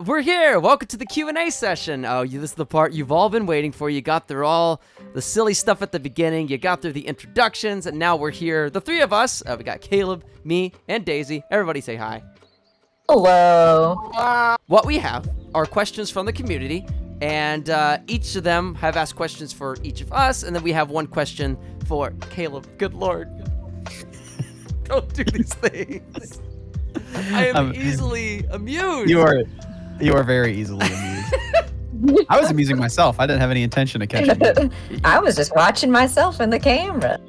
We're here. Welcome to the Q&A session. Oh, this is the part you've all been waiting for. You got through all the silly stuff at the beginning. You got through the introductions, and now we're here. The three of us. We got Caleb, me, and Daisy. Everybody say hi. Hello. What we have are questions from the community, and each of them have asked questions for each of us, and then we have one question for Caleb. Good Lord. Don't do these things. I am easily amused. You are very easily amused. I was amusing myself. I didn't have any intention of catching you. I was just watching myself in the camera.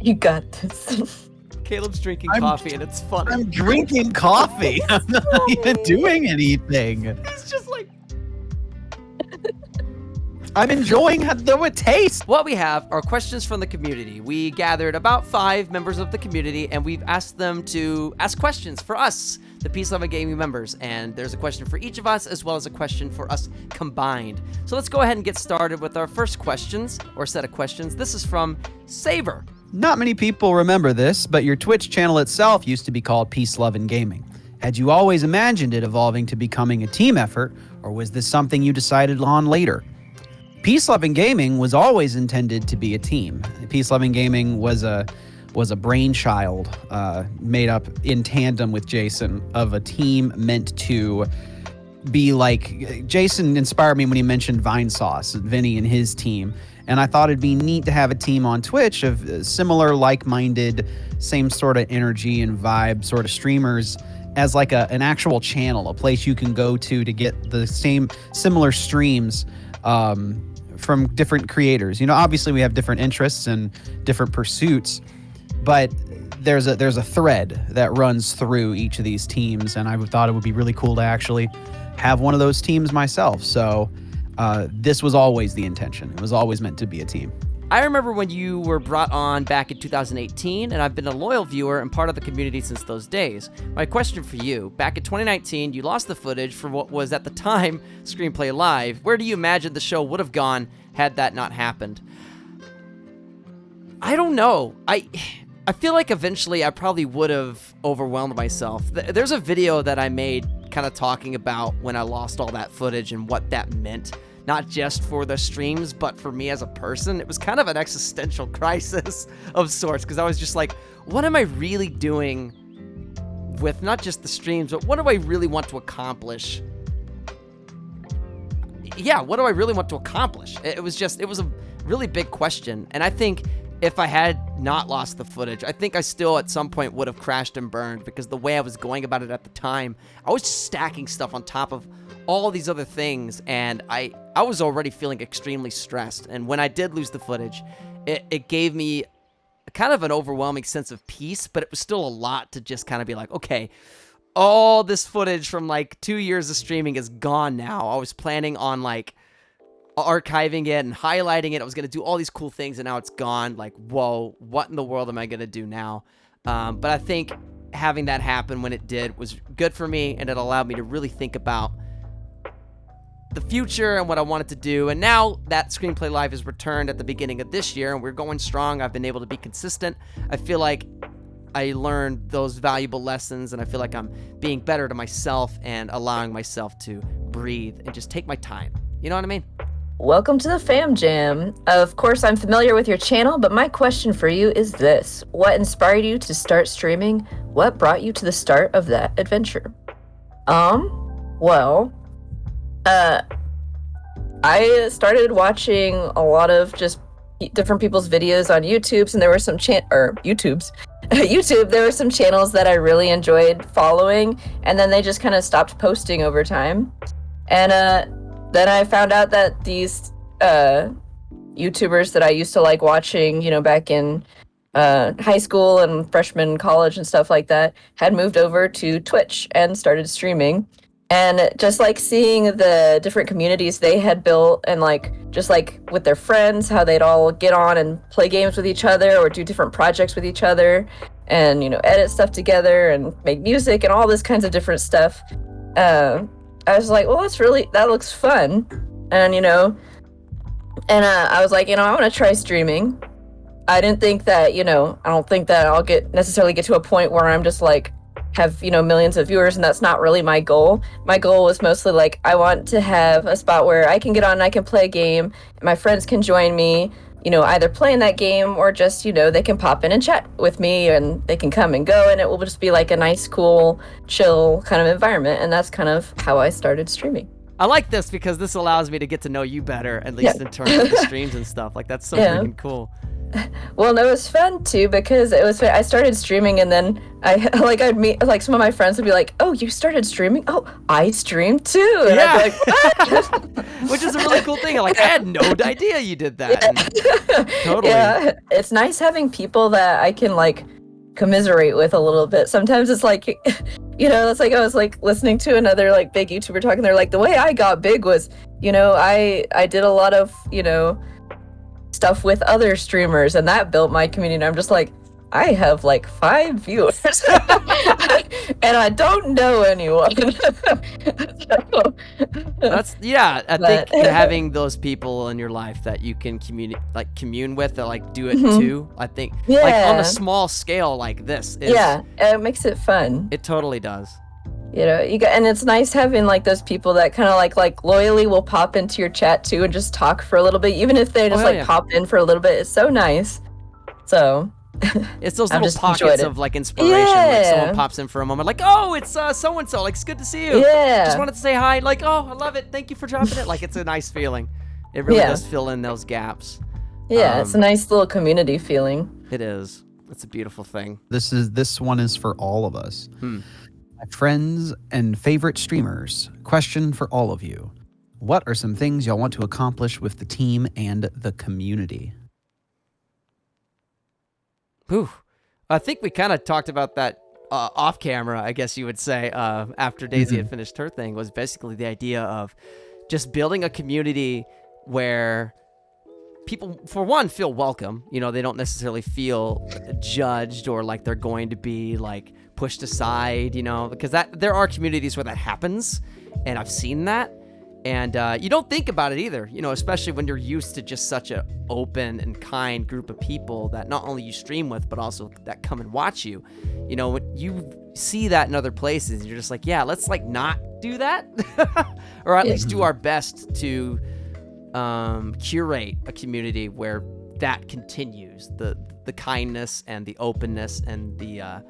You got this. Caleb's drinking coffee, and it's funny. I'm drinking coffee. I'm not even doing anything. It's just like... I'm enjoying how it tastes. What we have are questions from the community. We gathered about 5 members of the community, and we've asked them to ask questions for us, the Peace Loving Gaming members. And there's a question for each of us, as well as a question for us combined. So let's go ahead and get started with our first questions, or set of questions. This is from Saber. Not many people remember this, but your Twitch channel itself used to be called Peace Loving Gaming. Had you always imagined it evolving to becoming a team effort, or was this something you decided on later? Peace Loving Gaming was always intended to be a team. Peace Loving Gaming was a brainchild made up in tandem with Jason of a team meant to be like... Jason inspired me when he mentioned Vine Sauce, Vinny and his team, and I thought it'd be neat to have a team on Twitch of similar, like-minded, same sort of energy and vibe sort of streamers as like an actual channel, a place you can go to get the similar streams from different creators. You know, obviously we have different interests and different pursuits, but there's a thread that runs through each of these teams, and I thought it would be really cool to actually have one of those teams myself. So this was always the intention. It was always meant to be a team. I remember when you were brought on back in 2018, and I've been a loyal viewer and part of the community since those days. My question for you, back in 2019, you lost the footage for what was at the time Screenplay Live. Where do you imagine the show would have gone had that not happened? I don't know. I feel like eventually I probably would have overwhelmed myself. There's a video that I made kind of talking about when I lost all that footage and what that meant. Not just for the streams, but for me as a person. It was kind of an existential crisis of sorts, because I was just like, what am I really doing with not just the streams, but what do I really want to accomplish? Yeah, what do I really want to accomplish? It was a really big question. And I think if I had not lost the footage, I think I still at some point would have crashed and burned, because the way I was going about it at the time, I was just stacking stuff on top of all these other things, and I was already feeling extremely stressed. And when I did lose the footage, it gave me kind of an overwhelming sense of peace, but it was still a lot to just kind of be like, okay, all this footage from like 2 years of streaming is gone now. I was planning on like archiving it and highlighting it. I was going to do all these cool things, and now it's gone. Like, whoa, what in the world am I going to do now? But I think having that happen when it did was good for me, and it allowed me to really think about the future and what I wanted to do. And now that Screenplay Live has returned at the beginning of this year, and we're going strong, I've been able to be consistent. I feel like I learned those valuable lessons, and I feel like I'm being better to myself and allowing myself to breathe and just take my time. You know what I mean? Welcome to the Fam Jam. Of course, I'm familiar with your channel, but my question for you is this. What inspired you to start streaming? What brought you to the start of that adventure? Well, I started watching a lot of just different people's videos on YouTubes, and there were some YouTube, there were some channels that I really enjoyed following, and then they just kind of stopped posting over time. And then I found out that these YouTubers that I used to like watching, you know, back in high school and freshman college and stuff like that, had moved over to Twitch and started streaming. And just like seeing the different communities they had built, and like just like with their friends, how they'd all get on and play games with each other or do different projects with each other, and, you know, edit stuff together and make music and all this kinds of different stuff. I was like, well, that looks fun. And, you know, and I was like, you know, I want to try streaming. I didn't think that, you know, I don't think that I'll necessarily get to a point where I'm just like have, millions of viewers, and that's not really my goal. My goal was mostly like, I want to have a spot where I can get on and I can play a game, and my friends can join me, either playing that game or just, they can pop in and chat with me, and they can come and go, and it will just be like a nice, cool, chill kind of environment. And that's kind of how I started streaming. I like this because this allows me to get to know you better, at least in terms of the streams and stuff. Like, that's so freaking cool. Well, no, it was fun too, because it was I started streaming, and then I'd meet, like, some of my friends would be like, "Oh, you started streaming? Oh, I stream too." And I'd be like, "What?" Which is a really cool thing. Like, I had no idea you did that. Totally. Yeah, it's nice having people that I can like commiserate with a little bit. Sometimes it's like, it's like I was like listening to another like big YouTuber talking. They're like, the way I got big was, I did a lot of, stuff with other streamers, and that built my community. And I'm just like, I have like 5 viewers and I don't know anyone. That's I think having those people in your life that you can commune with, that like do it too. I think like on a small scale like this it makes it fun. It totally does. And it's nice having like those people that kind of like loyally will pop into your chat too and just talk for a little bit, even if they just pop in for a little bit. It's so nice. So it's those little pockets of like inspiration. Like someone pops in for a moment, like, oh, it's so and so. Like, it's good to see you. Yeah. Just wanted to say hi. Like, oh, I love it. Thank you for dropping it. Like, it's a nice feeling. It really does fill in those gaps. Yeah, it's a nice little community feeling. It is. It's a beautiful thing. This one is for all of us. My friends and favorite streamers, question for all of you. What are some things y'all want to accomplish with the team and the community? Whew. I think we kind of talked about that off camera, I guess you would say, after Daisy had finished her thing, was basically the idea of just building a community where people, for one, feel welcome. They don't necessarily feel judged or like they're going to be like pushed aside, because there are communities where that happens, and I've seen that. And you don't think about it either, especially when you're used to just such an open and kind group of people that not only you stream with, but also that come and watch you. When you see that in other places, you're just like, yeah, let's like not do that, or at least do our best to curate a community where that continues, the kindness and the openness and the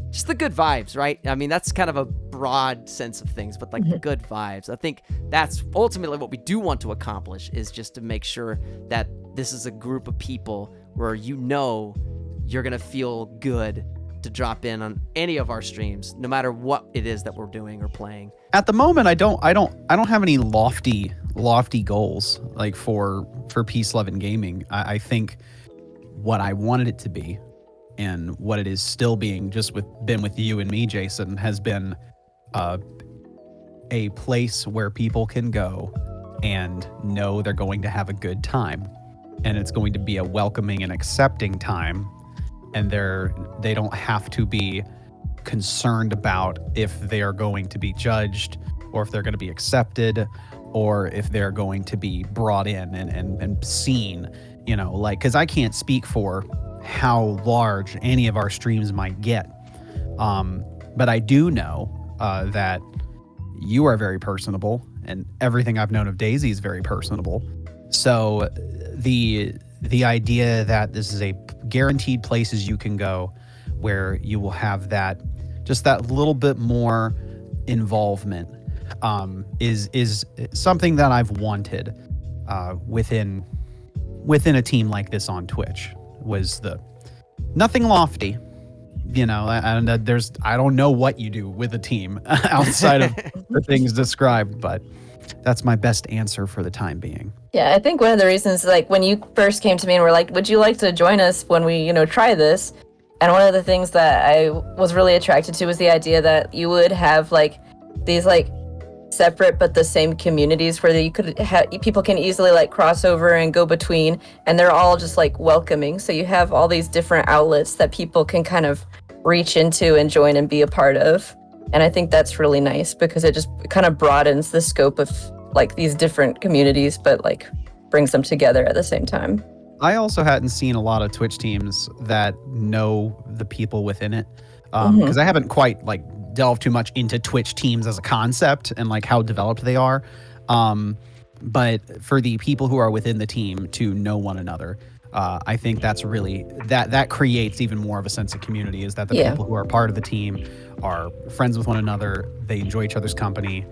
just the good vibes, right? I mean, that's kind of a broad sense of things, but like the good vibes. I think that's ultimately what we do want to accomplish, is just to make sure that this is a group of people where you're gonna feel good to drop in on any of our streams, no matter what it is that we're doing or playing. At the moment, I don't have any lofty goals like for Peace, Love, and Gaming. I think what I wanted it to be, and what it is still being, been with you and me, Jason, has been a place where people can go and know they're going to have a good time, and it's going to be a welcoming and accepting time, and they don't have to be concerned about if they are going to be judged, or if they're going to be accepted, or if they're going to be brought in and seen, because I can't speak for how large any of our streams might get. But I do know that you are very personable, and everything I've known of Daisy is very personable. So the idea that this is a guaranteed places you can go where you will have that little bit more involvement is something that I've wanted within a team like this on Twitch. Was nothing lofty, and I don't know what you do with a team outside of the things described, but that's my best answer for the time being. Yeah, I think one of the reasons, like when you first came to me and were like, would you like to join us when we, try this? And one of the things that I was really attracted to was the idea that you would have like these like separate but the same communities where you could people can easily like cross over and go between, and they're all just like welcoming. So you have all these different outlets that people can kind of reach into and join and be a part of. And I think that's really nice because it just kind of broadens the scope of like these different communities, but like brings them together at the same time. I also hadn't seen a lot of Twitch teams that know the people within it, because I haven't quite like delve too much into Twitch teams as a concept and like how developed they are. But for the people who are within the team to know one another, I think that's really that creates even more of a sense of community, is that the people who are part of the team are friends with one another. They enjoy each other's company.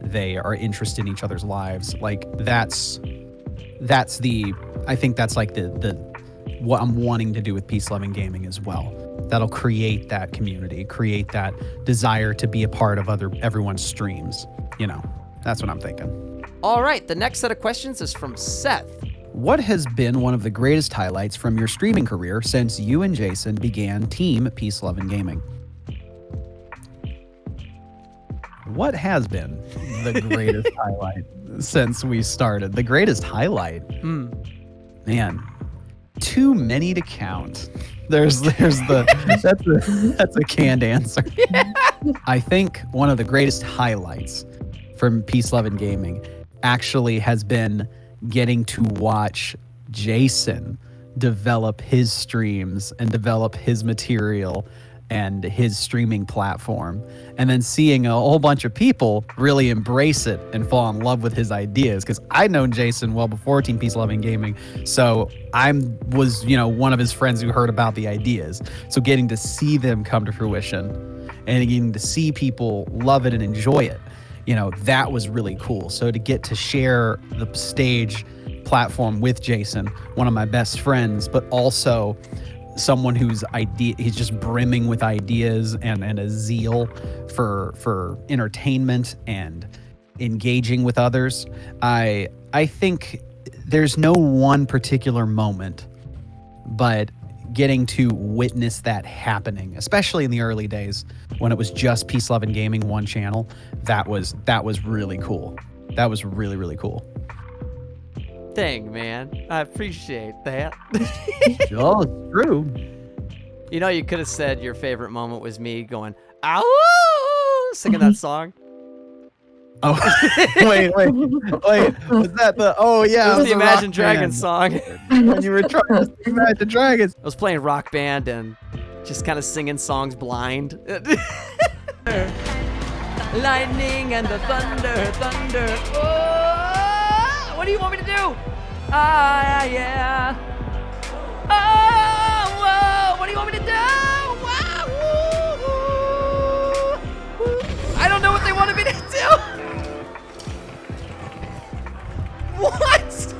They are interested in each other's lives. Like I think that's like the what I'm wanting to do with Peace Loving Gaming as well. That'll create that community, create that desire to be a part of everyone's streams. You know, that's what I'm thinking. All right, the next set of questions is from Seth. What has been one of the greatest highlights from your streaming career since you and Jason began Team Peace Loving Gaming? What has been the greatest highlight since we started? The greatest highlight? Man, too many to count. That's a canned answer. I think one of the greatest highlights from Peace Loving Gaming actually has been getting to watch Jason develop his streams and develop his material and his streaming platform, and then seeing a whole bunch of people really embrace it and fall in love with his ideas. Because I'd known Jason well before Team Peace Loving Gaming, so I was, one of his friends who heard about the ideas. So getting to see them come to fruition and getting to see people love it and enjoy it, that was really cool. So to get to share the stage platform with Jason, one of my best friends, but also someone whose he's just brimming with ideas and a zeal for entertainment and engaging with others. I think there's no one particular moment, but getting to witness that happening, especially in the early days when it was just Peace Loving Gaming, one channel, that was really cool. That was really, really cool. Dang, man. I appreciate that. Oh, true. You could have said your favorite moment was me going, ow, singing that song. Oh, wait. Was that It was the Imagine Dragons song. When you were trying to sing Imagine Dragons. I was playing Rock Band and just kind of singing songs blind. Lightning and the thunder. Oh, what do you want me to do? Ah, yeah. Oh, whoa, what do you want me to do? Wow, woo, woo. I don't know what they wanted me to do. What?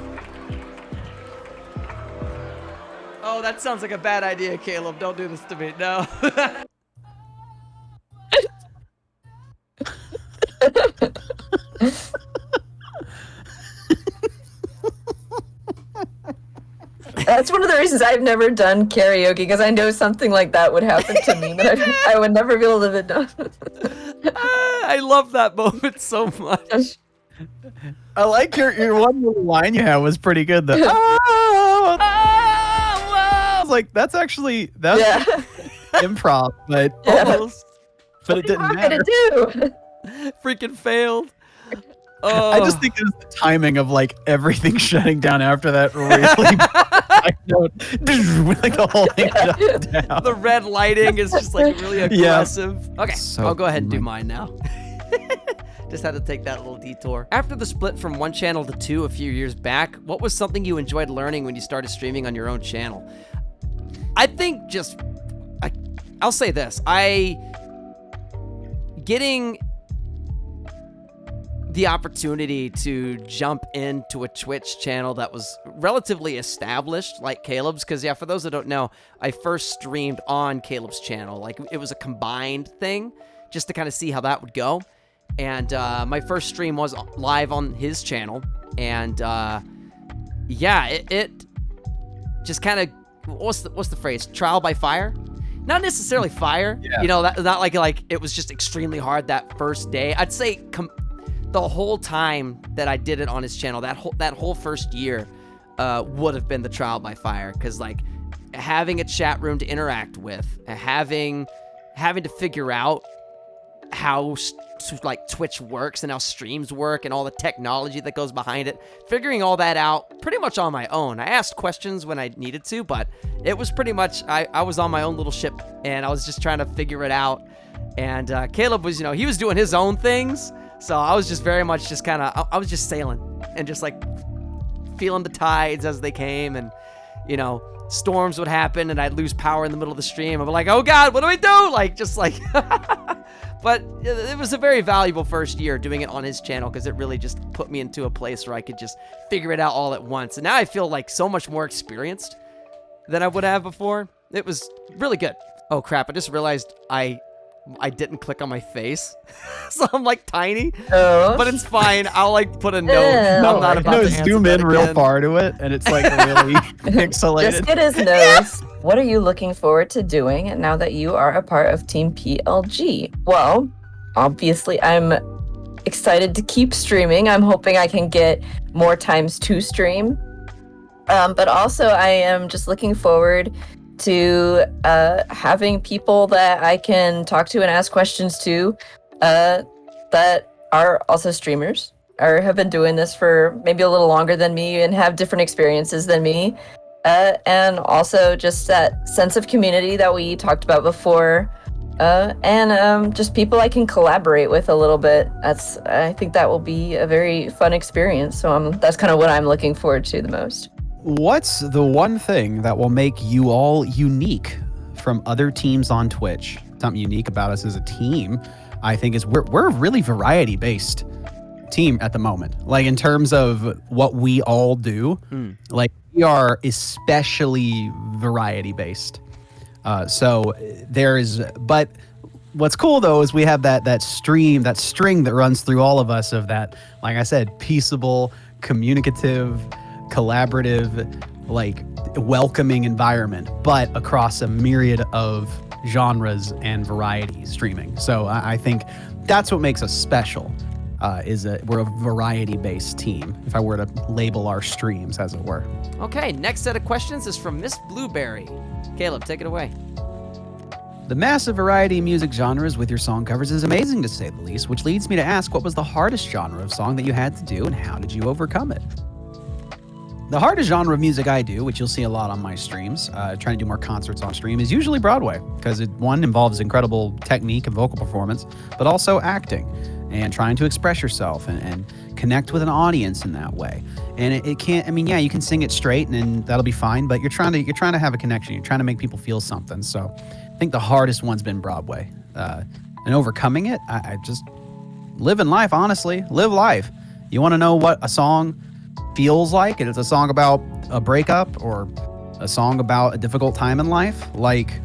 Oh, that sounds like a bad idea, Caleb. Don't do this to me. No. That's one of the reasons I've never done karaoke, because I know something like that would happen to me, but I would never be able to live it down. I love that moment so much. I like your one little line you had was pretty good though. Whoa. I was like, that's improv, but almost. But it didn't matter. What am I gonna do? Freaking failed. I just think it was the timing of like everything shutting down after that really like the whole thing shut down. The red lighting is just like really aggressive. Yeah. Okay, so I'll go ahead and do mine now. Just had to take that little detour. After the split from one channel to two a few years back, what was something you enjoyed learning when you started streaming on your own channel? I think I'll say this. Getting the opportunity to jump into a Twitch channel that was relatively established, like Caleb's, because for those that don't know, I first streamed on Caleb's channel. Like, it was a combined thing, just to kind of see how that would go. And my first stream was live on his channel, and it just kind of, what's the phrase? Trial by fire? Not necessarily fire. Yeah. Not like it was just extremely hard that first day. I'd say the whole time that I did it on his channel, that whole first year would have been the trial by fire, because like having a chat room to interact with, having to figure out how like Twitch works and how streams work and all the technology that goes behind it. Figuring all that out pretty much on my own. I asked questions when I needed to, but it was pretty much, I was on my own little ship and I was just trying to figure it out. And Caleb was, he was doing his own things. So I was just very much just kind of, I was just sailing and just like feeling the tides as they came. And, storms would happen and I'd lose power in the middle of the stream. I'm like, oh God, what do I do? Like, just like, but it was a very valuable first year doing it on his channel because it really just put me into a place where I could just figure it out all at once. And now I feel like so much more experienced than I would have before. It was really good. Oh crap, I just realized I didn't click on my face. So I'm like tiny, but it's fine. I'll like put a note. I'm not about to answer zoom that in real again. far to it and it's like really pixelated. Just get his nose. What are you looking forward to doing now that you are a part of Team PLG? Well, obviously I'm excited to keep streaming. I'm hoping I can get more times to stream. But also I am just looking forward to having people that I can talk to and ask questions to that are also streamers or have been doing this for maybe a little longer than me and have different experiences than me. And also just that sense of community that we talked about before. And just people I can collaborate with a little bit. I think that will be a very fun experience. So that's kind of what I'm looking forward to the most. What's the one thing that will make you all unique from other teams on Twitch? Something unique about us as a team, I think, is we're a really variety-based team at the moment. Like in terms of what we all do, like we are especially variety-based. So there is, but what's cool though is we have that string that runs through all of us of that, like I said, peaceable, communicative, collaborative, like welcoming environment, but across a myriad of genres and variety streaming. So I think that's what makes us special. We're a variety-based team, if I were to label our streams, as it were. Okay, next set of questions is from Miss Blueberry. Caleb, take it away. The massive variety of music genres with your song covers is amazing, to say the least, which leads me to ask, what was the hardest genre of song that you had to do, and how did you overcome it? The hardest genre of music I do, which you'll see a lot on my streams, trying to do more concerts on stream, is usually Broadway, because one involves incredible technique and vocal performance, but also acting and trying to express yourself and connect with an audience in that way. And it can't, you can sing it straight and that'll be fine, but you're trying to have a connection. You're trying to make people feel something. So I think the hardest one's been Broadway. And overcoming it, I just living life, honestly. Live life. You want to know what a song feels like, and it's a song about a breakup or a song about a difficult time in life, like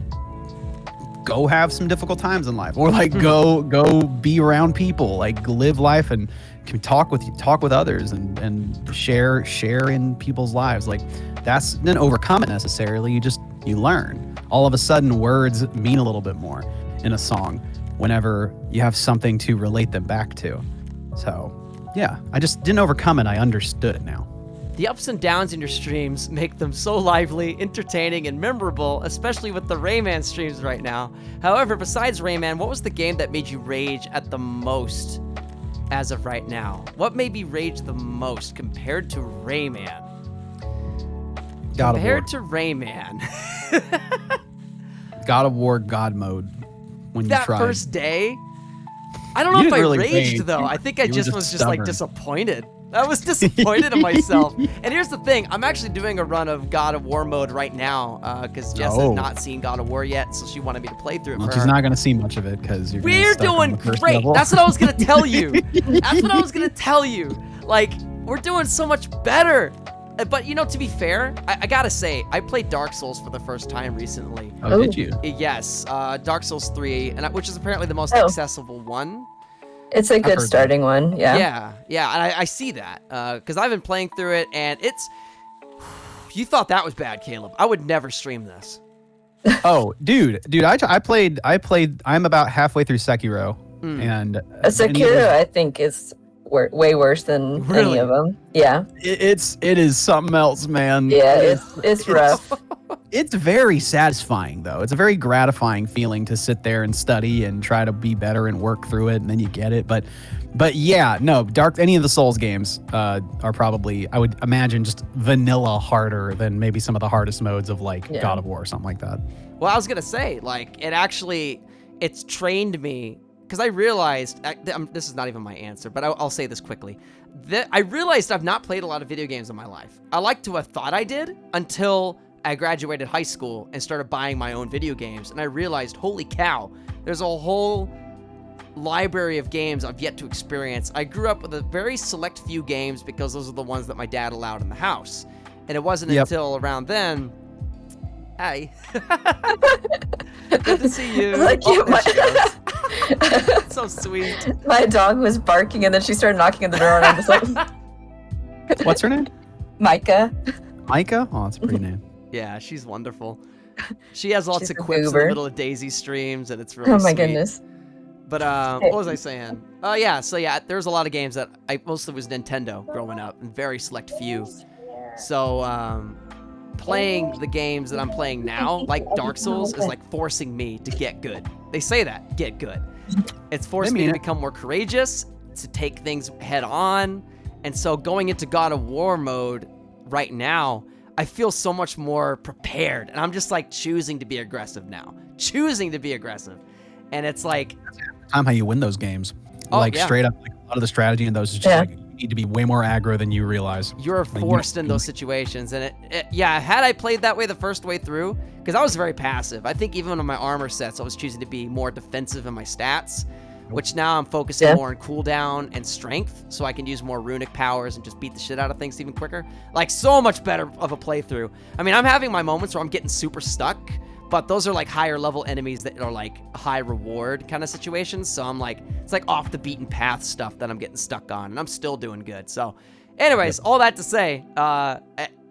go have some difficult times in life, or like go be around people, like live life and can talk with others and share in people's lives. Like that's then overcome it necessarily. You learn. All of a sudden words mean a little bit more in a song whenever you have something to relate them back to. So yeah, I just didn't overcome it. I understood it now. The ups and downs in your streams make them so lively, entertaining, and memorable, especially with the Rayman streams right now. However, besides Rayman, what was the game that made you rage at the most as of right now? What made me rage the most compared to Rayman? Compared to Rayman. God of War God mode. When that you tried. First day? I don't know if I really raged rage. though. I think I just was just like stubborn. disappointed. I was disappointed in myself. And here's the thing. I'm actually doing a run of God of War mode right now because Jess has not seen God of War yet, so she wanted me to play through it for She's her. not going to see much of it because you're We're doing great. That's what I was going to tell you. That's what I was going to tell you. Like, we're doing so much better. But, to be fair, I got to say, I played Dark Souls for the first time recently. Oh, did you? Yes, Dark Souls 3, which is apparently the most accessible one. It's a good starting one, yeah. Yeah, and I see that, because I've been playing through it, and it's... You thought that was bad, Caleb. I would never stream this. Oh, dude, I played, I'm about halfway through Sekiro, and... Sekiro, I think, is way worse than any of them. Yeah. It is something else, man. Yeah, it's rough. It's very satisfying, though. It's a very gratifying feeling to sit there and study and try to be better and work through it, and then you get it. But yeah, no, any of the Souls games are probably, I would imagine, just vanilla harder than maybe some of the hardest modes of like God of War or something like that. Well, I was gonna say, like, it's trained me, because I realized, this is not even my answer, but I'll say this quickly. I realized I've not played a lot of video games in my life. I like to have thought I did until I graduated high school and started buying my own video games, and I realized, holy cow, there's a whole library of games I've yet to experience. I grew up with a very select few games because those are the ones that my dad allowed in the house, and it wasn't until around then. Hi. Good to see you. Like So sweet. My dog was barking, and then she started knocking at the door, and I'm just like, What's her name? Micah. Micah? Oh, that's a pretty name. Yeah, she's wonderful. She has lots She's of a quips in the goober. middle of Daisy streams, and it's really Oh my sweet. goodness. But what was I saying? So there's a lot of games that I mostly was Nintendo growing up, and very select few. So playing the games that I'm playing now, like Dark Souls, is like forcing me to get good. They say that, get good. It's forced me to become more courageous, to take things head on, and so going into God of War mode right now, I feel so much more prepared, and I'm just like choosing to be aggressive now. And it's like, How you win those games. Straight up, like, a lot of the strategy in those is just like, you need to be way more aggro than you realize. You're forced in those situations, and had I played that way the first way through, because I was very passive. I think even on my armor sets, I was choosing to be more defensive in my stats, which now I'm focusing more on cooldown and strength, so I can use more runic powers and just beat the shit out of things even quicker. Like, so much better of a playthrough. I mean, I'm having my moments where I'm getting super stuck, but those are like higher level enemies that are like high reward kind of situations. So I'm like, it's like off the beaten path stuff that I'm getting stuck on, and I'm still doing good. So anyways, all that to say,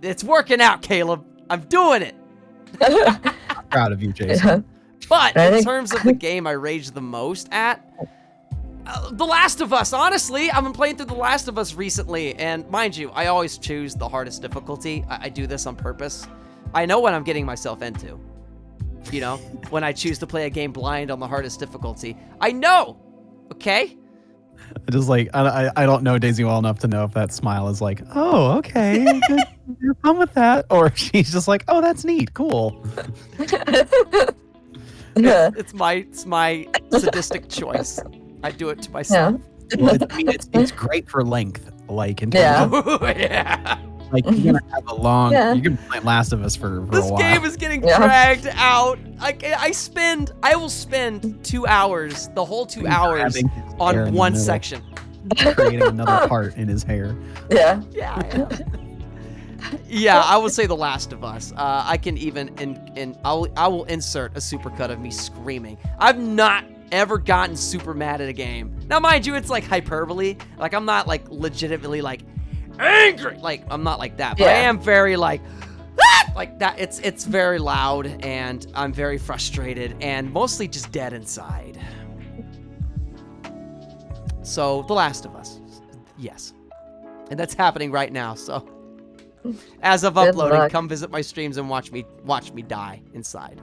it's working out, Caleb. I'm doing it. I'm proud of you, Jason. But in terms of the game I rage the most at, The Last of Us. Honestly, I've been playing through The Last of Us recently, and mind you, I always choose the hardest difficulty. I do this on purpose. I know what I'm getting myself into. You know, when I choose to play a game blind on the hardest difficulty, I know. Okay. Just like, I don't know Daisy well enough to know if that smile is like, oh, okay, you're fun with that, or she's just like, oh, that's neat, cool. It's my sadistic choice. I do it to myself. Well, it's great for length, like in terms of, like, you're gonna have a long. You're gonna play Last of Us for a while. This game is getting dragged out. I will spend 2 hours, the whole 2 hours, on one section. Creating another part in his hair. Yeah. Yeah, I would say The Last of Us. I can even I will insert a supercut of me screaming. I've not ever gotten super mad at a game. Now, mind you, it's like hyperbole. Like, I'm not like legitimately like angry. Like, I'm not like that. But I am very like that. It's very loud, and I'm very frustrated, and mostly just dead inside. So, The Last of Us, yes, and that's happening right now. So, as of uploading, come visit my streams and watch me die inside.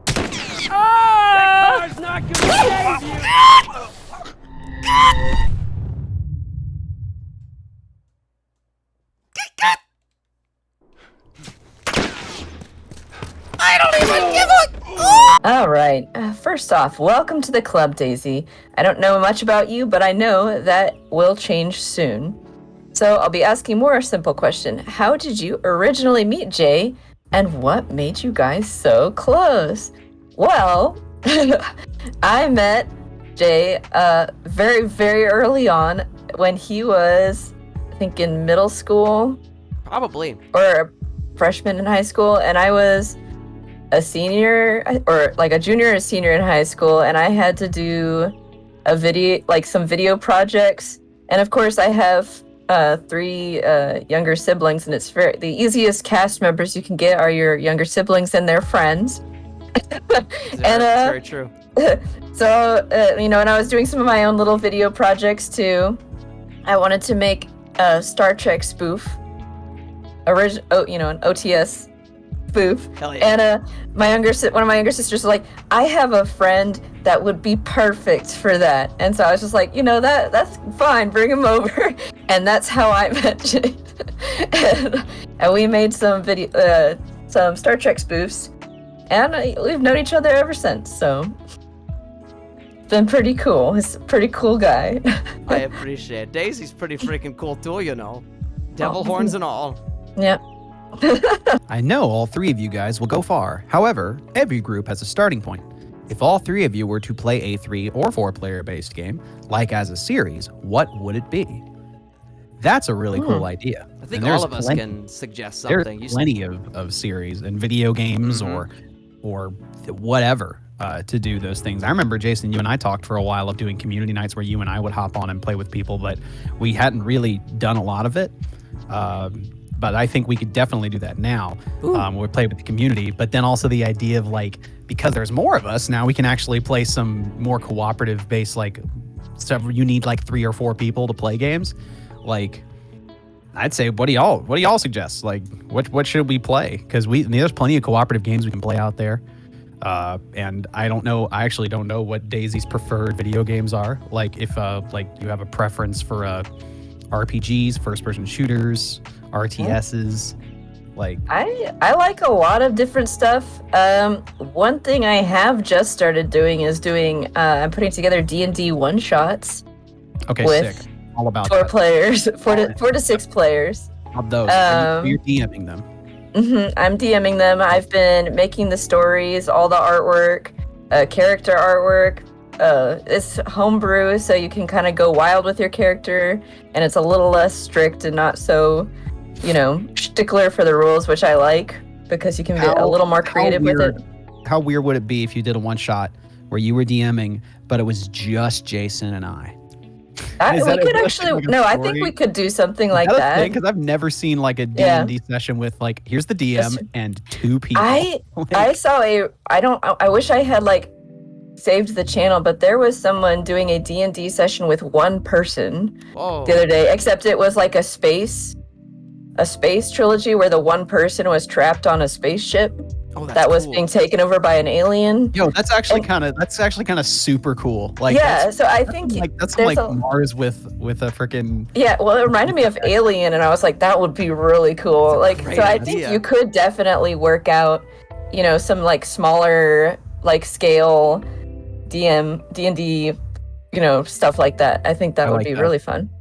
That car's not gonna save you! I don't even give a... All right. First off, welcome to the club, Daisy. I don't know much about you, but I know that will change soon. So I'll be asking more a simple question. How did you originally meet Jay, and what made you guys so close? Well, I met Jay very, very early on when he was, I think, in middle school. Probably. Or a freshman in high school, and I was a senior, or like a junior or senior in high school, and I had to do some video projects. And of course, I have 3 younger siblings, and it's the easiest cast members you can get are your younger siblings and their friends. Very true. So, when I was doing some of my own little video projects too, I wanted to make a Star Trek spoof, an OTS spoof. Hell yeah. And one of my younger sisters was like, I have a friend that would be perfect for that. And so I was just like, that's fine, bring him over. And that's how I met Jade. and we made some some Star Trek spoofs, and we've known each other ever since. So it's been pretty cool. He's a pretty cool guy. I appreciate it. Daisy's pretty freaking cool too, Devil horns and all. Yep. I know all three of you guys will go far. However, every group has a starting point. If all three of you were to play a 3 or 4 player based game, like as a series, what would it be? That's a really cool idea. I think all of us can suggest something. There's plenty of series and video games or whatever to do those things. I remember, Jason, you and I talked for a while of doing community nights where you and I would hop on and play with people, but we hadn't really done a lot of it. But I think we could definitely do that now. We play with the community, but then also the idea of because there's more of us now, we can actually play some more cooperative based, you need 3 or 4 people to play games. I'd say, what do y'all suggest? What should we play? Because there's plenty of cooperative games we can play out there. And I actually don't know what Daisy's preferred video games are. If you have a preference for RPGs, first person shooters, RTSs, I like a lot of different stuff. One thing I have just started doing is I'm putting together D&D one shots. Okay, with sick. All about 4 that. players, 4 to 6 players. Of those, you're DMing them. I'm DMing them. I've been making the stories, all the artwork, character artwork. It's homebrew, so you can kind of go wild with your character, and it's a little less strict and not so, stickler for the rules, which I like, because you can get a little more creative with it. How weird would it be if you did a one shot where you were DMing, but it was just Jason and I? I think we could do something like that. Because I've never seen a D&D session with here's the DM and 2 people. I saw I wish I had saved the channel, but there was someone doing a D&D session with 1 person the other day, except it was a space trilogy where the 1 person was trapped on a spaceship that was being taken over by an alien. Yo, that's actually kind of super cool. So I think that's Mars with a freaking it reminded me of Alien, and I was like, that would be really cool. So I think you could definitely work out, some smaller scale D&D, stuff like that. I think that would be really fun.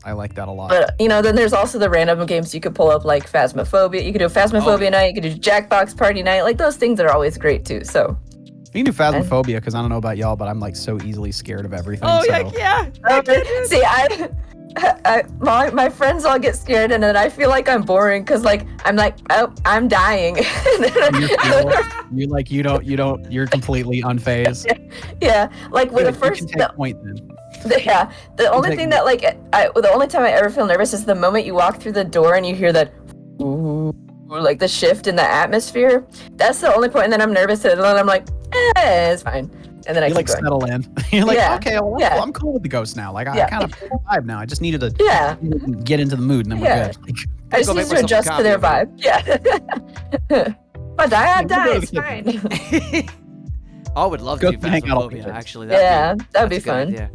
I like that a lot. But, then there's also the random games you could pull up, Phasmophobia. You could do a Phasmophobia night. You could do Jackbox Party night. Those things are always great, too. So you can do Phasmophobia, because I don't know about y'all, but I'm so easily scared of everything. Oh, so. yeah. See, my friends all get scared, and then I feel like I'm boring, because I'm dying. You're completely unfazed. Yeah, with the first point then. Yeah, the only thing that the only time I ever feel nervous is the moment you walk through the door and you hear that, ooh, or the shift in the atmosphere. That's the only point, and then I'm nervous, and then I'm like, it's fine, and then I keep going. Settle in. You're okay, well, I'm cool with the ghost now. I kind of vibe now. I just needed to get into the mood, and then we're good. I just need to adjust to their vibe. Yeah. I die. It's fine. I would love to do Phasmophobia, actually. That'd be fun. Idea.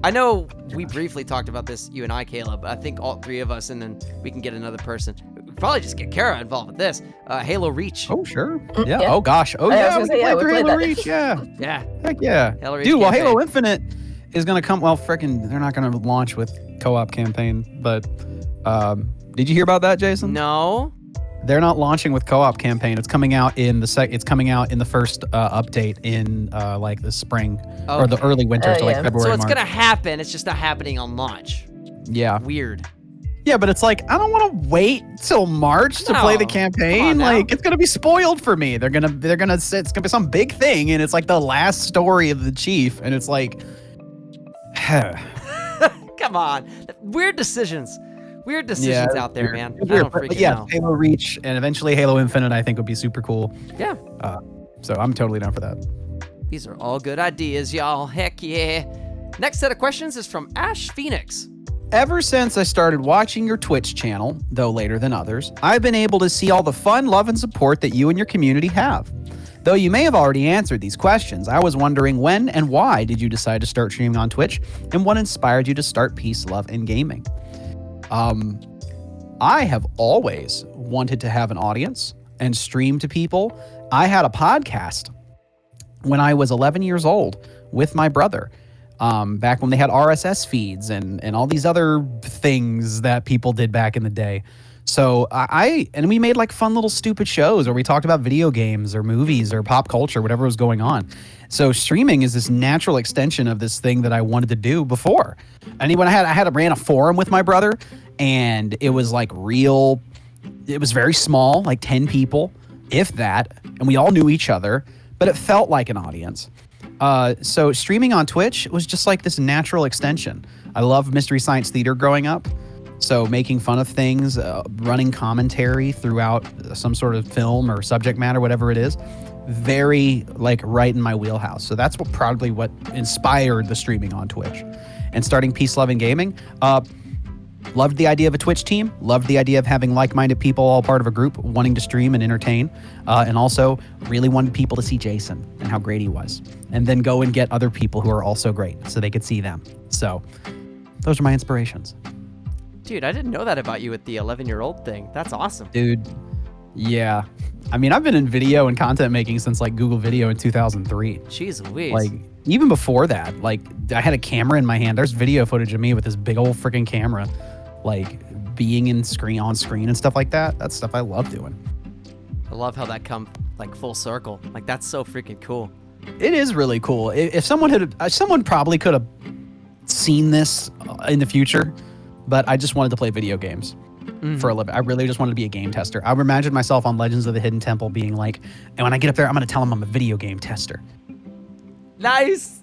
I know we briefly talked about this, you and I, Caleb. I think all 3 of us, and then we can get another person. We could probably just get Kara involved with this. Halo Reach. Oh, sure. Yeah. Oh, gosh. Oh, yeah. We played through Halo Reach. Yeah. Yeah. Heck yeah. Halo Reach Dude, well, campaign. Halo Infinite is going to come. Well, frickin', they're not going to launch with co-op campaign. But did you hear about that, Jason? No. They're not launching with co-op campaign. It's coming out in the first update in the spring or the early winter, so February. So it's March. gonna happen. It's just not happening on launch. Yeah. Weird. Yeah, but it's I don't want to wait till March to play the campaign. It's gonna be spoiled for me. They're gonna it's gonna be some big thing, and it's the last story of the chief, and it's Come on, weird decisions. Weird decisions out there, man. I don't freaking know. Halo Reach and eventually Halo Infinite, I think, would be super cool. Yeah. So I'm totally down for that. These are all good ideas, y'all. Heck yeah. Next set of questions is from Ash Phoenix. Ever since I started watching your Twitch channel, though later than others, I've been able to see all the fun, love, and support that you and your community have. Though you may have already answered these questions, I was wondering when and why did you decide to start streaming on Twitch, and what inspired you to start Peace, Love, and Gaming? I have always wanted to have an audience and stream to people. I had a podcast when I was 11 years old with my brother, back when they had RSS feeds and all these other things that people did back in the day. So and we made like fun little stupid shows where we talked about video games or movies or pop culture, whatever was going on. So streaming is this natural extension of this thing that I wanted to do before. And when I ran a forum with my brother, and it was like it was very small, like 10 people, if that, and we all knew each other, but it felt like an audience. So streaming on Twitch was just like this natural extension. I loved Mystery Science Theater growing up. So making fun of things, running commentary throughout some sort of film or subject matter, whatever it is, very like right in my wheelhouse. So that's probably what inspired the streaming on Twitch. And starting Peace, Love, and Gaming, loved the idea of a Twitch team, loved the idea of having like-minded people all part of a group wanting to stream and entertain, and also really wanted people to see Jason and how great he was, and then go and get other people who are also great so they could see them. So those are my inspirations. Dude, I didn't know that about you with the 11-year-old thing. That's awesome. Dude, yeah. I mean, I've been in video and content making since like Google Video in 2003. Jeez Louise. Like, even before that, like, I had a camera in my hand. There's video footage of me with this big old freaking camera, like, being on screen and stuff like that. That's stuff I love doing. I love how that come like full circle. Like, that's so freaking cool. It is really cool. If someone probably could have seen this in the future, but I just wanted to play video games for a living. I really just wanted to be a game tester. I imagined myself on Legends of the Hidden Temple being like, and when I get up there, I'm going to tell them I'm a video game tester. Nice.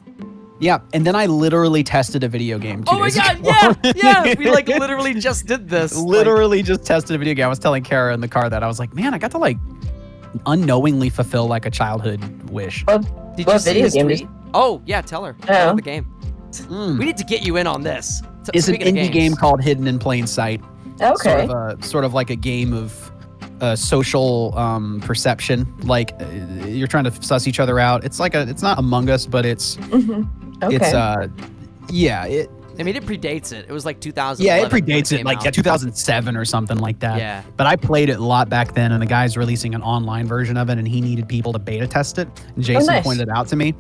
Yeah, and then I literally tested a video game 2 days ago. Yeah. We like literally just did this. Literally just tested a video game. I was telling Kara in the car that I was like, man, I got to like unknowingly fulfill like a childhood wish. Did what you see video his game tweet? did- Oh, yeah, tell her. Tell her the game. We need to get you in on this. It's an Speaking of indie games. game called Hidden in Plain Sight. Okay. Sort of like a game of social perception. Like you're trying to suss each other out. It's like it's not Among Us, but it's Okay. it's I mean, it predates it. It was like 2000. yeah, it predates it, like 2007 or something like that. Yeah. But I played it a lot back then, and the guy's releasing an online version of it, and he needed people to beta test it. And Jason nice. pointed it out to me,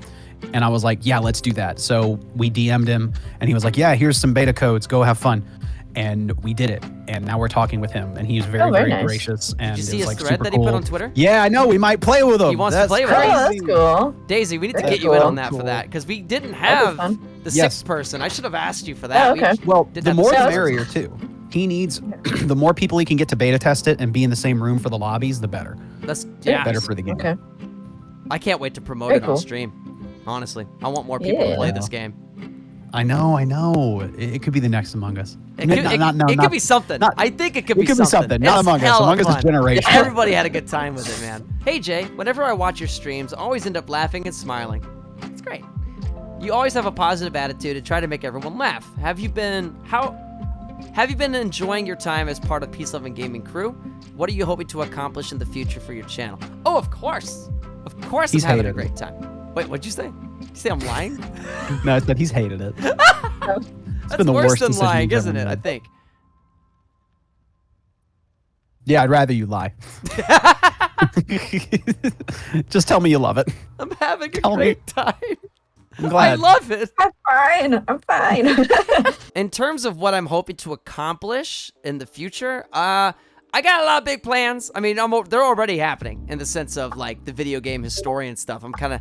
and I was like, yeah, let's do that. So we DM'd him, and he was like, yeah, here's some beta codes. Go have fun. And we did it, and now we're talking with him, and he's very, very very nice. gracious. And Did you see it was, his like, thread super that he put cool. on Twitter? Yeah, I know. We might play with him. He wants to That's play with Oh, us. that's cool. Daisy, we need to Very get you in cool. on that for Cool. that, because we didn't That'd have be fun. the Yes. sixth person. I should have asked you for that. Oh, okay. Well, did the that more the before. merrier too. He needs the more people he can get to beta test it and be in the same room for the lobbies, the better. That's Better for the game. Okay. I can't wait to promote Very it on cool. stream. Honestly, I want more people to Yeah. play this game. I know. It could be the next Among Us. It could be something. not- I think it could it be could be something. something. Not It's Among Us. hella Among Us is fun. generational. Everybody had a good time with it, man. Hey Jay, whenever I watch your streams, I always end up laughing and smiling. It's great. You always have a positive attitude and try to make everyone laugh. Have you been enjoying your time as part of Peace, Love, and Gaming crew? What are you hoping to accomplish in the future for your channel? Oh, of course. Of course He's I'm having a hated great time. Wait, what'd you say? Did you say I'm lying? No, it's that he's hated it. That's been the worse worst than decision lying, he's isn't ever it? I made. think. Yeah, I'd rather you lie. Just tell me you love it. I'm having a Tell me. great time. I'm I glad. love it. I'm fine. In terms of what I'm hoping to accomplish in the future, I got a lot of big plans. I mean, they're already happening in the sense of like the video game historian stuff. I'm kind of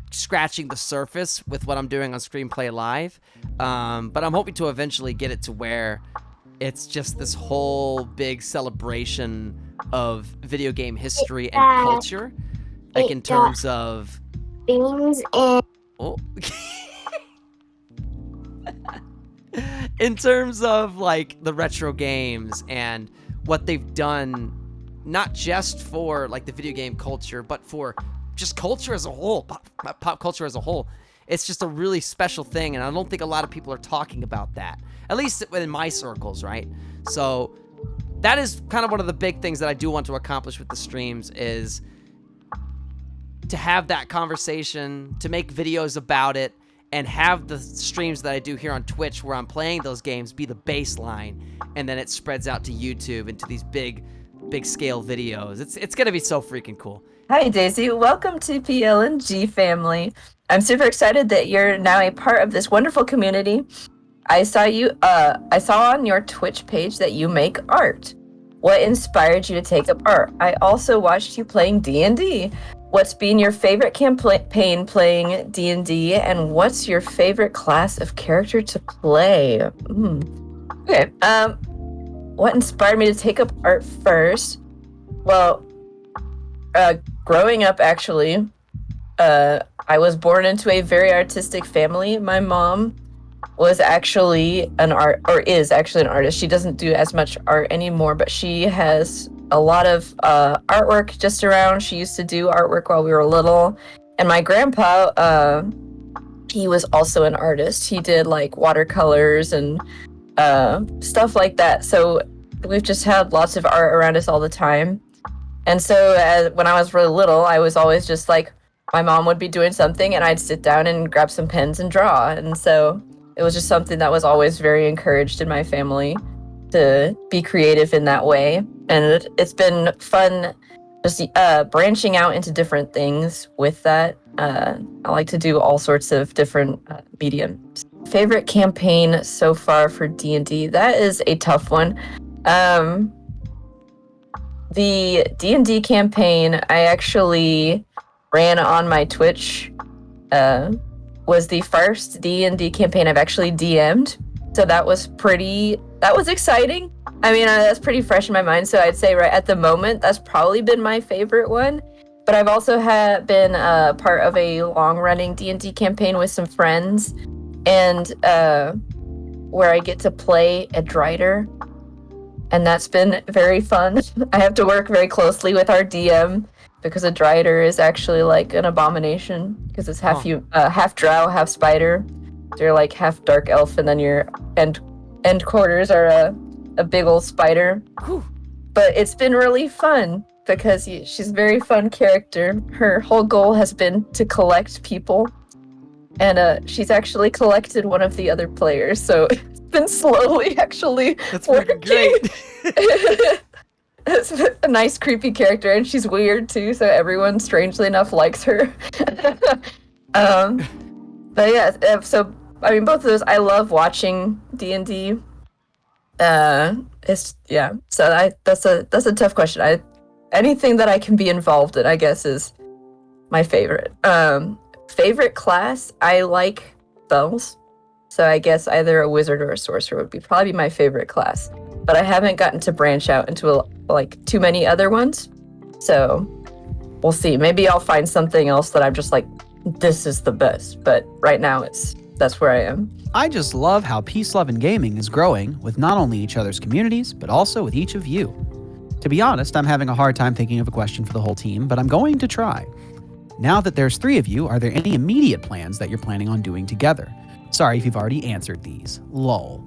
scratching the surface with what I'm doing on Screenplay Live, but I'm hoping to eventually get it to where it's just this whole big celebration of video game history and culture, like in terms of Things and oh. In terms of like the retro games and what they've done, not just for like the video game culture, but for just culture as a whole, pop culture as a whole. it's just a really special thing, and I don't think a lot of people are talking about that, at least within my circles, right? So that is kind of one of the big things that I do want to accomplish with the streams, is to have that conversation, to make videos about it, and have the streams that I do here on Twitch where I'm playing those games be the baseline, and then it spreads out to YouTube into these big scale videos. It's gonna be so freaking cool. Hi, Daisy. Welcome to PL&G family. I'm super excited that you're now a part of this wonderful community. I saw on your Twitch page that you make art. What inspired you to take up art? I also watched you playing D&D. What's been your favorite campaign playing D&D, and what's your favorite class of character to play? Okay. What inspired me to take up art first? Well, growing up, actually, I was born into a very artistic family. My mom was actually is actually an artist. She doesn't do as much art anymore, but she has a lot of artwork just around. She used to do artwork while we were little. And my grandpa, he was also an artist. He did like watercolors and stuff like that. So we've just had lots of art around us all the time. And so when I was really little, I was always just like, my mom would be doing something and I'd sit down and grab some pens and draw. And so it was just something that was always very encouraged in my family, to be creative in that way. And it's been fun just branching out into different things with that. I like to do all sorts of different mediums. Favorite campaign so far for D&D? That is a tough one. The D&D campaign I actually ran on my Twitch was the first D&D campaign I've actually DM'd. So that was exciting. I mean, that's pretty fresh in my mind. So I'd say right at the moment, that's probably been my favorite one. But I've also been part of a long-running D&D campaign with some friends, and where I get to play a Drider. And that's been very fun. I have to work very closely with our DM, because a Drider is actually like an abomination, because it's half drow, half spider. They're like half dark elf, and then your end quarters are a big old spider. Whew. But it's been really fun because she's a very fun character. Her whole goal has been to collect people, and she's actually collected one of the other players. So it's been slowly actually That's working. great. It's a nice, creepy character, and she's weird too. So everyone, strangely enough, likes her. But yeah, so I mean, both of those. I love watching D&D. So that's a tough question. Anything that I can be involved in, I guess, is my favorite. Favorite class, I like spells. So I guess either a wizard or a sorcerer would probably be my favorite class. But I haven't gotten to branch out into too many other ones. So we'll see. Maybe I'll find something else that I'm just like, this is the best. But right now that's where I am. I just love how Peace, Love, and Gaming is growing with not only each other's communities, but also with each of you. To be honest, I'm having a hard time thinking of a question for the whole team, but I'm going to try. Now that there's 3 of you, are there any immediate plans that you're planning on doing together? Sorry if you've already answered these. Lol.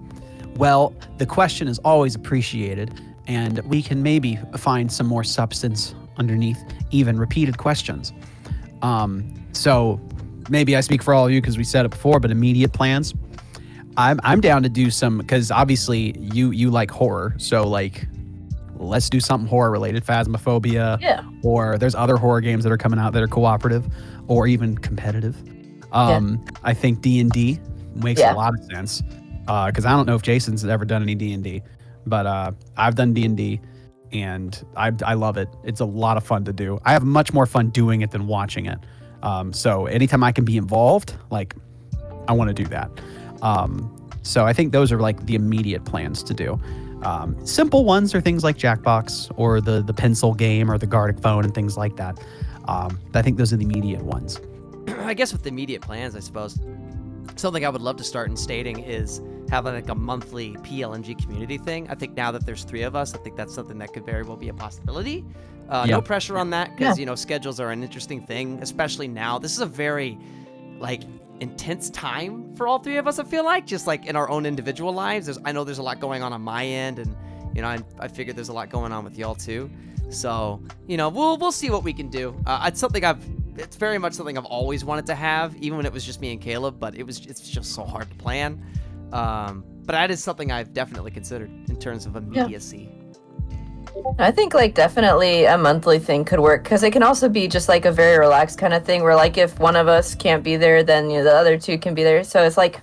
Well, the question is always appreciated, and we can maybe find some more substance underneath even repeated questions. So maybe I speak for all of you because we said it before, but immediate plans. I'm down to do some, because obviously you like horror, so like let's do something horror related, Phasmophobia. Yeah. Or there's other horror games that are coming out that are cooperative or even competitive. I think D&D makes a lot of sense, because I don't know if Jason's ever done any D&D, but I've done D&D and I love it. It's a lot of fun to do. I have much more fun doing it than watching it. So anytime I can be involved, like I want to do that. So I think those are like the immediate plans to do. Simple ones are things like Jackbox or the pencil game or the Gartic phone and things like that. I think those are the immediate ones. I guess with the immediate plans, I suppose, something I would love to start instating is having like a monthly PL&G community thing. I think now that there's 3 of us, I think that's something that could very well be a possibility. No pressure on that, because, schedules are an interesting thing, especially now. This is a very like intense time for all three of us. I feel like just like in our own individual lives. I know there's a lot going on my end, and you know, I figured there's a lot going on with y'all too. So you know, we'll see what we can do. It's very much something I've always wanted to have, even when it was just me and Caleb. But it's just so hard to plan. But that is something I've definitely considered in terms of immediacy. I think like definitely a monthly thing could work, because it can also be just like a very relaxed kind of thing where like if one of us can't be there, then the other two can be there. So it's like,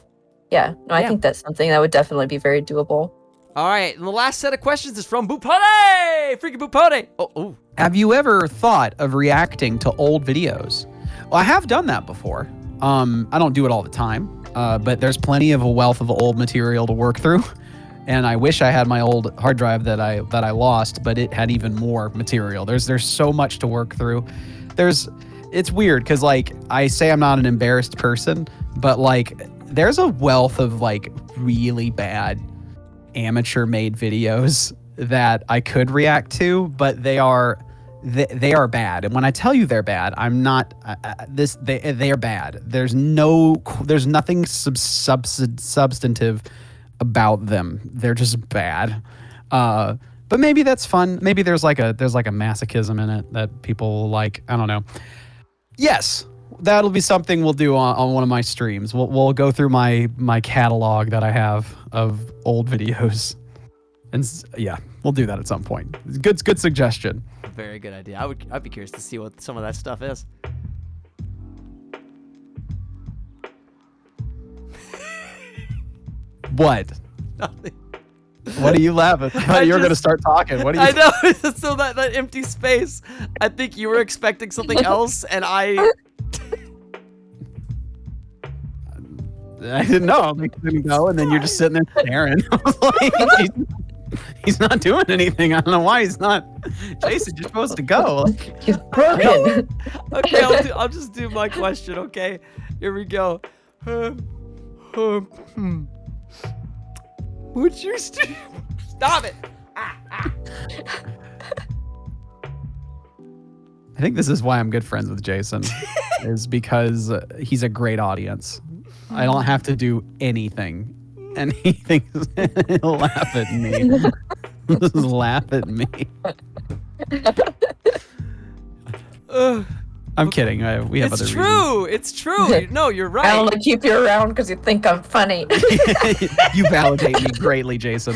I think that's something that would definitely be very doable. All right, and the last set of questions is from Bupote! Freaking Bupote! Oh. Have you ever thought of reacting to old videos? Well, I have done that before. I don't do it all the time, but there's plenty of a wealth of old material to work through. And I wish I had my old hard drive that I lost, but it had even more material. There's so much to work through. It's weird because like I say I'm not an embarrassed person, but like there's a wealth of like really bad amateur made videos that I could react to, but they are bad. And when I tell you they're bad, I'm not they are bad. There's nothing substantive about them. They're just bad. But maybe that's fun. Maybe there's like a masochism in it that people like. I don't know. Yes, that'll be something we'll do on one of my streams. We'll go through my catalog that I have of old videos, and we'll do that at some point. Good suggestion. Very good idea. I'd be curious to see what some of that stuff is. What? Nothing. What are you laughing? I thought you were going to start talking. What are you? I know. So that empty space. I think you were expecting something else, and I didn't know. I didn't go, and then you're just sitting there staring. I was like, he's not doing anything. I don't know why he's not. Jason, you're supposed to go. He's broken. Okay, I'll just do my question. Okay, here we go. Would you stop it? I think this is why I'm good friends with Jason, is because he's a great audience. I don't have to do anything, and he'll laugh at me. Just laugh at me. I'm kidding. We have other reasons. It's true. No, you're right. I only keep you around because you think I'm funny. You validate me greatly, Jason.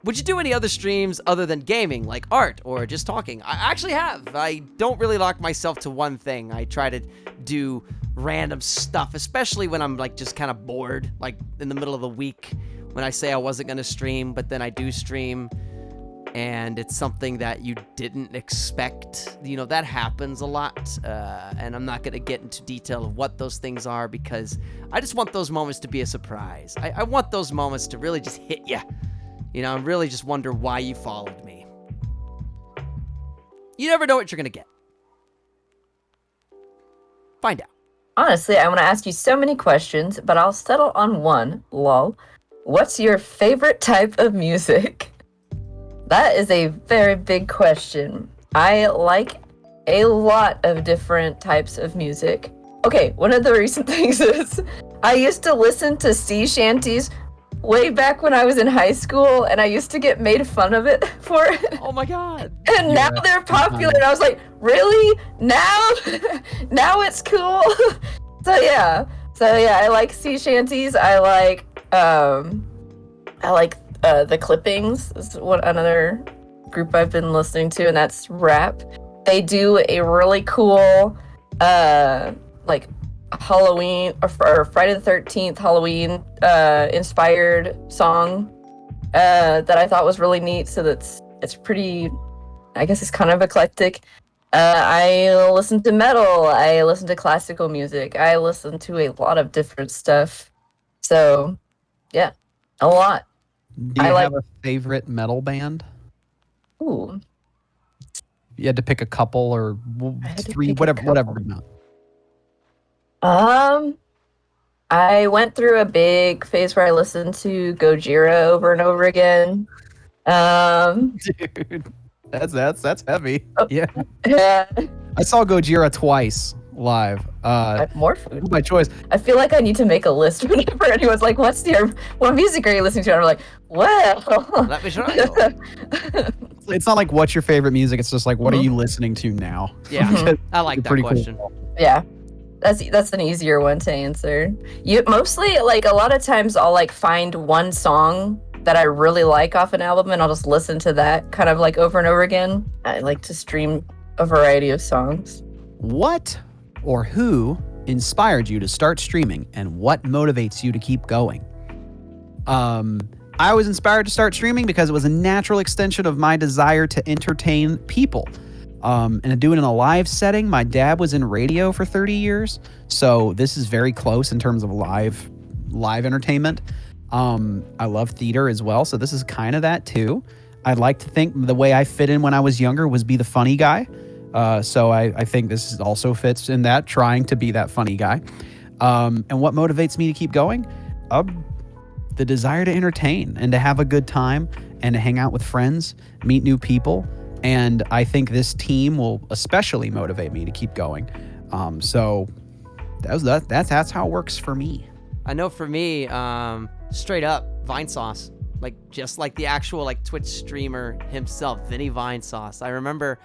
Would you do any other streams other than gaming, like art or just talking? I actually have. I don't really lock myself to one thing. I try to do random stuff, especially when I'm like just kind of bored, like in the middle of the week when I say I wasn't going to stream, but then I do stream. And it's something that you didn't expect. You know, that happens a lot. And I'm not going to get into detail of what those things are because I just want those moments to be a surprise. I want those moments to really just hit you. You know, and really just wonder why you followed me. You never know what you're going to get. Find out. Honestly, I want to ask you so many questions, but I'll settle on one. Lol. What's your favorite type of music? That is a very big question. I like a lot of different types of music. Okay, one of the recent things is I used to listen to sea shanties way back when I was in high school, and I used to get made fun of it for it. Oh my god. And now they're popular, and I was like, really? Now? Now it's cool? So yeah, I like sea shanties. I like The Clippings is another group I've been listening to, and that's rap. They do a really cool like Halloween or Friday the 13th Halloween inspired song that I thought was really neat. So it's pretty, I guess it's kind of eclectic. I listen to metal. I listen to classical music. I listen to a lot of different stuff. So yeah, a lot. Do you have a favorite metal band? Ooh. You had to pick a couple or three, whatever. I went through a big phase where I listened to Gojira over and over again. Dude, that's heavy. Oh. Yeah. Yeah. I saw Gojira twice. live? More food. By choice. I feel like I need to make a list whenever anyone's like, what music are you listening to? And I'm like, well. Let me show you. It's not like what's your favorite music. It's just like what are you listening to now? Yeah, I like that Pretty question. cool. Yeah. That's an easier one to answer. You mostly like a lot of times I'll like find one song that I really like off an album and I'll just listen to that kind of like over and over again. I like to stream a variety of songs. What or who inspired you to start streaming and what motivates you to keep going? I was inspired to start streaming because it was a natural extension of my desire to entertain people. And to do it in a live setting. My dad was in radio for 30 years, so this is very close in terms of live entertainment. I love theater as well, so this is kind of that too. I'd like to think the way I fit in when I was younger was be the funny guy. So I think this also fits in that, trying to be that funny guy. And what motivates me to keep going? The desire to entertain and to have a good time and to hang out with friends, meet new people. And I think this team will especially motivate me to keep going. So that's how it works for me. I know for me, straight up Vine Sauce, like just like the actual like Twitch streamer himself, Vinny Vine Sauce. I remember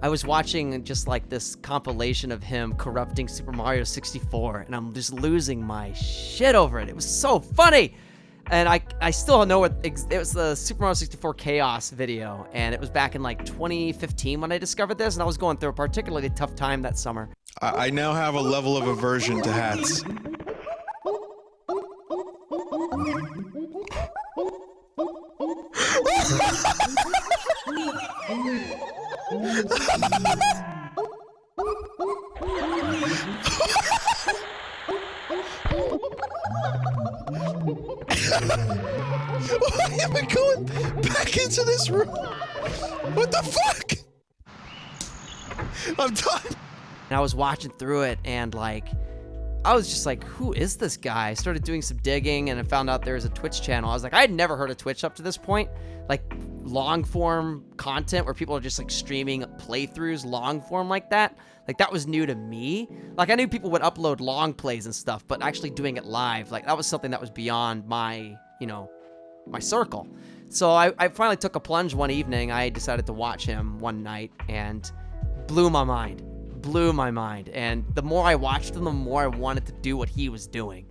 I was watching just like this compilation of him corrupting Super Mario 64, and I'm just losing my shit over it. It was so funny. And I still know it was the Super Mario 64 Chaos video, and it was back in like 2015 when I discovered this, and I was going through a particularly tough time that summer. I now have a level of aversion to hats. Why am I going back into this room? What the fuck? I'm done. And I was watching through it, and like, I was just like, who is this guy? I started doing some digging, and I found out there was a Twitch channel. I was like, I had never heard of Twitch up to this point. Like, long form content where people are just like streaming playthroughs long form like that. Like, that was new to me. Like, I knew people would upload long plays and stuff, but actually doing it live, like, that was something that was beyond my, my circle. So I finally took a plunge one evening. I decided to watch him one night, and blew my mind. And the more I watched him, the more I wanted to do what he was doing.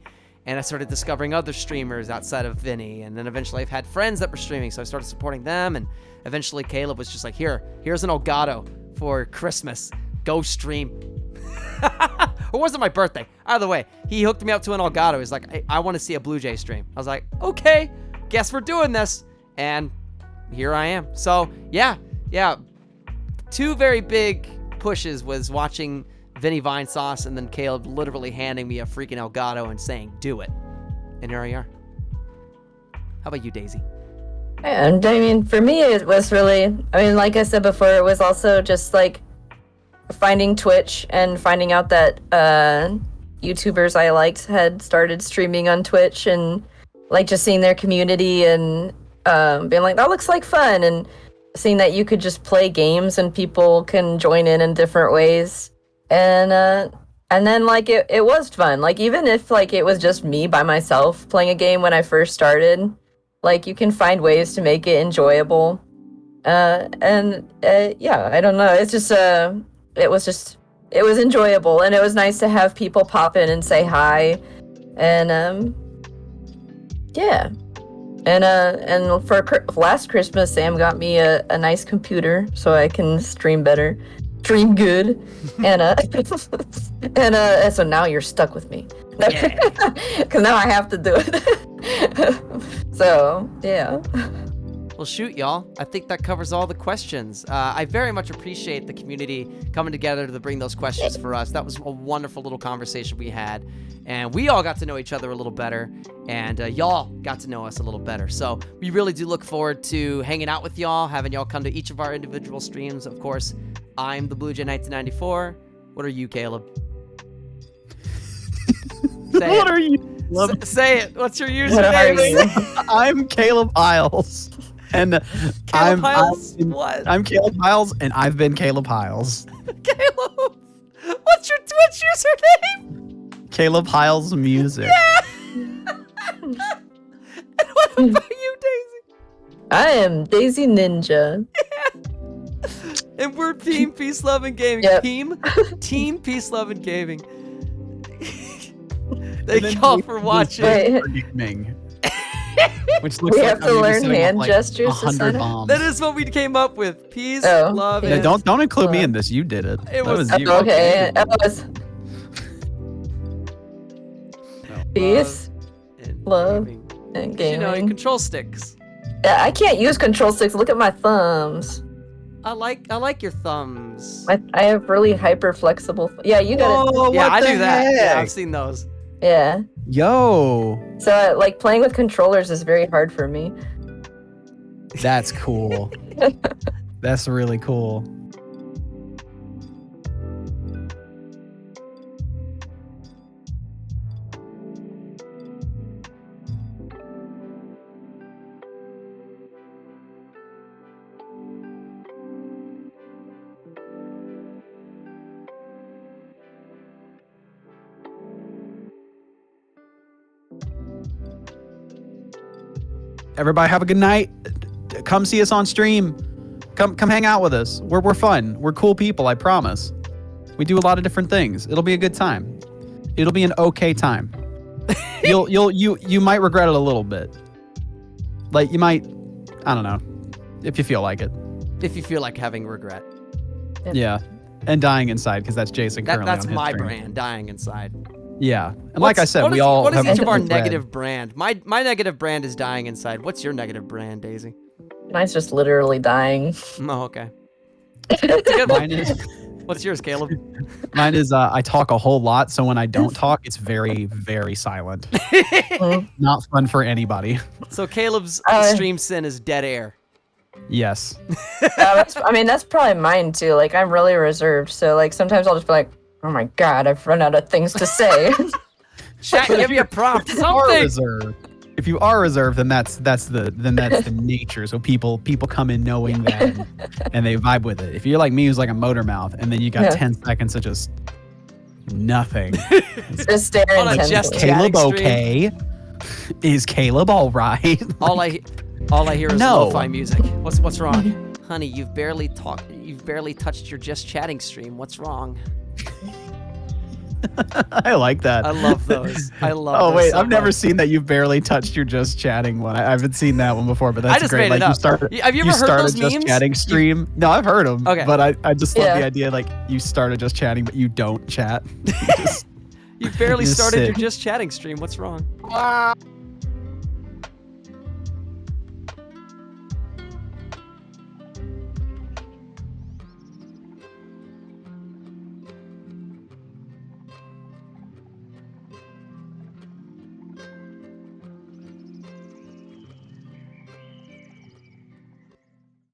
And I started discovering other streamers outside of Vinny, and then eventually I've had friends that were streaming, so I started supporting them, and eventually Caleb was just like, here's an Elgato for Christmas. Go stream. Or was it my birthday? Either way, he hooked me up to an Elgato. He's like, hey, I want to see a BlueJay stream. I was like, okay, guess we're doing this. And here I am. So, yeah. Two very big pushes was watching Vinny Vine Sauce and then Caleb literally handing me a freaking Elgato and saying, do it. And here I are. How about you, Daisy? And I mean, for me, it was really, like I said before, it was also just like finding Twitch and finding out that YouTubers I liked had started streaming on Twitch, and like just seeing their community and being like, that looks like fun, and seeing that you could just play games and people can join in different ways. And then like it was fun. Like even if like it was just me by myself playing a game when I first started, like you can find ways to make it enjoyable. Yeah, I don't know. It's just it was enjoyable, and it was nice to have people pop in and say hi. And yeah. And for last Christmas, Sam got me a nice computer so I can stream better, stream good, and so now you're stuck with me, because now I have to do it. So yeah. Well, shoot, y'all. I think that covers all the questions. I very much appreciate the community coming together to bring those questions for us. That was a wonderful little conversation we had. And we all got to know each other a little better. And y'all got to know us a little better. So we really do look forward to hanging out with y'all, having y'all come to each of our individual streams. Of course, I'm TheBluejay 1994. What are you, Caleb? What are you? Say it. What's your What are you? username? I'm Caleb Hyles. And Caleb Hyles? What? I'm Caleb Hyles, and I've been Caleb Hyles. Caleb. What's your Twitch username? Caleb Hyles Music. And what about you, Daisy? I am DaisyNinja. And we're Team Peace, Love, and Gaming. Yep. Team Peace, Love, and Gaming. Thank y'all for watching. Wait. Gaming. Which looks We like have to I'm learn setting hand up, like, gestures to 100 sign up? bombs. That is what we came up with. Peace, Oh, love, yeah. Yeah, and don't include me in this. You did it. It That was- you. Okay. Peace, and love, gaming. and You know, gaming. control sticks. Yeah, I can't use control sticks. Look at my thumbs. I like your thumbs. I have really hyper flexible. Yeah, you got it. Whoa, Yeah, what I the do that. Yeah, heck? I've seen those. Yeah. Yo, So like playing with controllers is very hard for me. that's cool. That's really cool. Everybody have a good night. Come see us on stream. Come hang out with us. We're fun. We're cool people, I promise. We do a lot of different things. It'll be a good time. It'll be an okay time. You might regret it a little bit. Like you might, I don't know, if you feel like it. If you feel like having regret. Yeah. And dying inside because that's Jason currently That's on his my stream. brand, dying inside. Yeah. And like I said, what we is- all What is have each of our different bread. negative brand? My negative brand is dying inside. What's your negative brand, Daisy? Mine's just literally dying. Oh, okay. It's a good one. Mine is What's yours, Caleb? I talk a whole lot, so when I don't talk, it's very, very silent. Not fun for anybody. So Caleb's stream sin is dead air. Yes. That's probably mine too. Like I'm really reserved, so like sometimes I'll just be like, "Oh my god, I've run out of things to say." Chat, give me a prompt. If you are Something. reserved, if you are reserved, then that's the nature. So people come in knowing that and they vibe with it. If you're like me, who's like a motor mouth, and then you got Yeah. 10 seconds of just nothing. Just stare On a just intensely. chat. Caleb Chatting okay? Is Caleb all right? All I hear is No. lo-fi music. What's wrong? Honey, you've barely touched your just chatting stream. What's wrong? I like that. I love those. I love Oh those wait, so I've never much. seen that. You've barely touched your just chatting one. I haven't seen that one before, but that's I just great. made it like up. you started. Have you ever heard started those just memes? chatting stream. No, I've heard them. Okay. But I just love Yeah. the idea like you started just chatting, but you don't chat. You barely Just started sit. your just chatting stream. What's wrong?